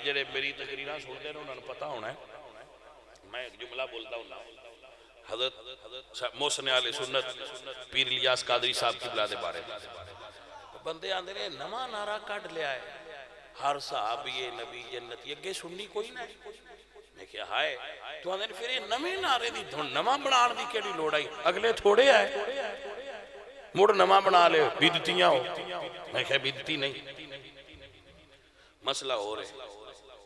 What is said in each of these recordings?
جڑے میری تقریراں سنتے ہیں انہوں نے پتہ ہونا ہے میں ایک جملہ بولتا ہوں حضرت محسن اہل سنت پیر الیاس قادری صاحب کی بلاد بارے بندے آندے نے نواں نعرہ کٹ لیا ہے ہر صحابی نبی جنت یہ سننی کوئی نہ میں کیا ہائے تو آندے پھر یہ نویں نعرے دی دھن نواں بنان دی کیڑی لوڑ آئی اگلے تھوڑے آئے مڑ نواں بنا لے بدعتیاں ہو میں کہا بدعتی نہیں مسئلہ ہو رہے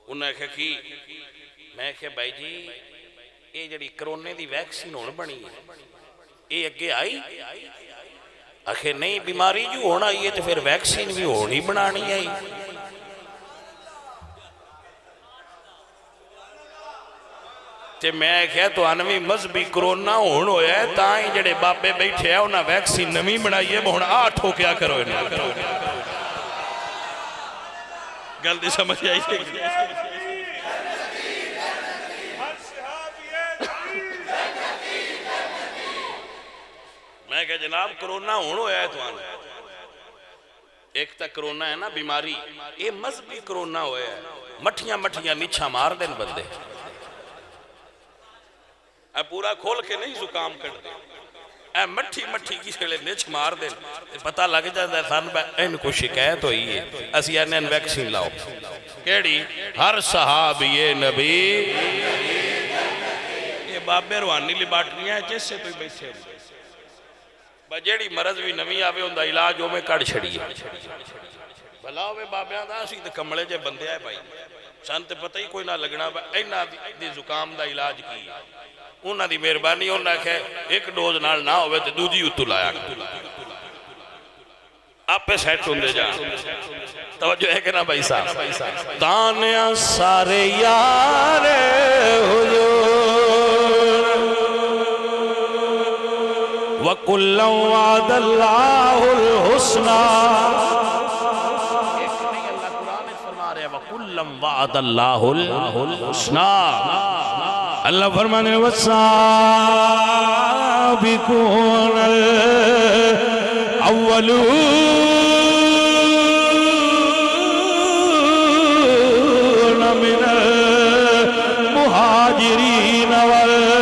انہوں نے کہا کہ میں کہا بھائی جی یہ جڑی کرونے دی ویکسین ہون بنی ہے یہ اگے آئی آخر نہیں بیماری جو ہونا آئی ہے تو پھر ویکسین بھی ہونی بنانی آئی تے میں کہا تو انوی مذہبی کرونا ہون ہویا ہے تائیں جڑے بابے بیٹھے ہیں انہاں ویکسین نمی بنائی ہے بہن آٹھ ہو کیا کرو انہاں گلتی سمجھ آئی ہے میں کہا جناب کرونا ہون ہویا ہے تو آنے ایک تا کرونا ہے نا بیماری یہ مذہبی کرونا ہویا ہے مٹھیاں مٹھیاں نچھا مار دیں بندے اے پورا کھول کے نہیں زکام کر دیں اے مٹھی مٹھی کسی لئے نچ مار دیں پتہ لگ جاتا ہے سان ان کو شکایت ہوئی ہے اسی این ویکسین لاؤ کیڑی ہر صحابی نبی یہ بابے روحانی لیبارٹریاں ہیں جس سے تو بیٹھے ہوئے بجیڑی مرض بھی نمی آوے ہوں دا علاج ہو میں کڑ چھڑی ہے بھلا ہوئے بابے آدھا اسی تے کمڑے جے بندے آئے بھائی سانتے پتہ ہی کوئی نہ لگنا اینا دی زکام دا علاج کی انہاں دی مہربانی انہاں کہ ایک ڈوز نال نہ ہوئے تے دوجی اتو لایا آپ پہ سیٹ ہوں دے جا توجہ ہے کہ نا بھائی صاحب تانیاں سارے یار وَكُلًّا وَعَدَ اللَّهُ الْحُسْنَى ایک نہیں اللہ قرآن میں فرما رہے ہیں وَكُلًّا وَعَدَ اللَّهُ الْحُسْنَى اللہ فرمانے وَالسَّابِقُونَ الْأَوَّلُونَ مِنَ الْمُهَاجِرِينَ وَالْأَنصَارِ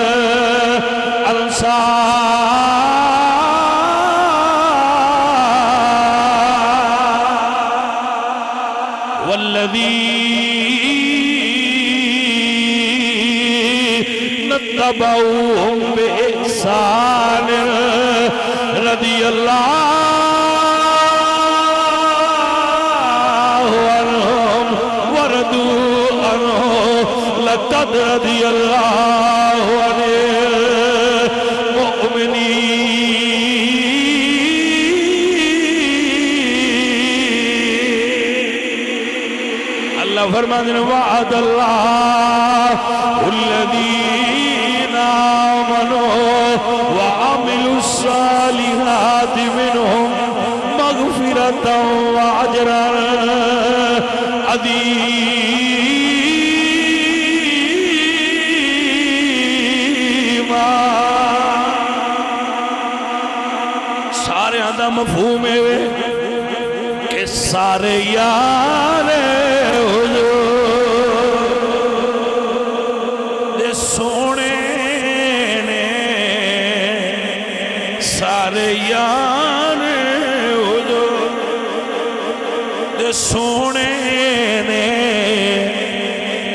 والذين اتبعوهم بإحسان رضي الله عنهم ورضوا عنه لقد رضي الله عن المؤمنين فرمان وعد اللہ الذین آمنوا وعملوا الصالحات منهم مغفرة وعجرا عظیما سارے آدھا مفہوم ہے کہ سارے یار سونے نے سارے یار دے سونے نے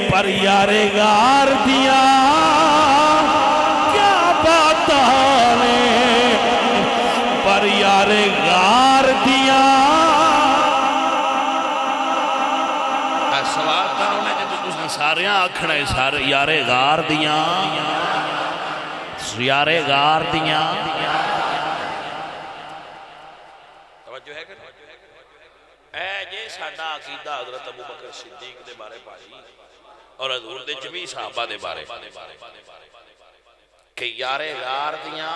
پر یار غار دیا کیا باتا نے پر یار غار دیا سوال کرنے جب اس نے سارے آکھنے سارے یارے غار دیاں یارے غار دیاں توجہ ہے کہ اے جے ساڑھا عقیدہ حضرت ابو بکر صدیق دے بارے پائی اور حضور دے جمی صحابہ دے بارے کہ یارے غار دیاں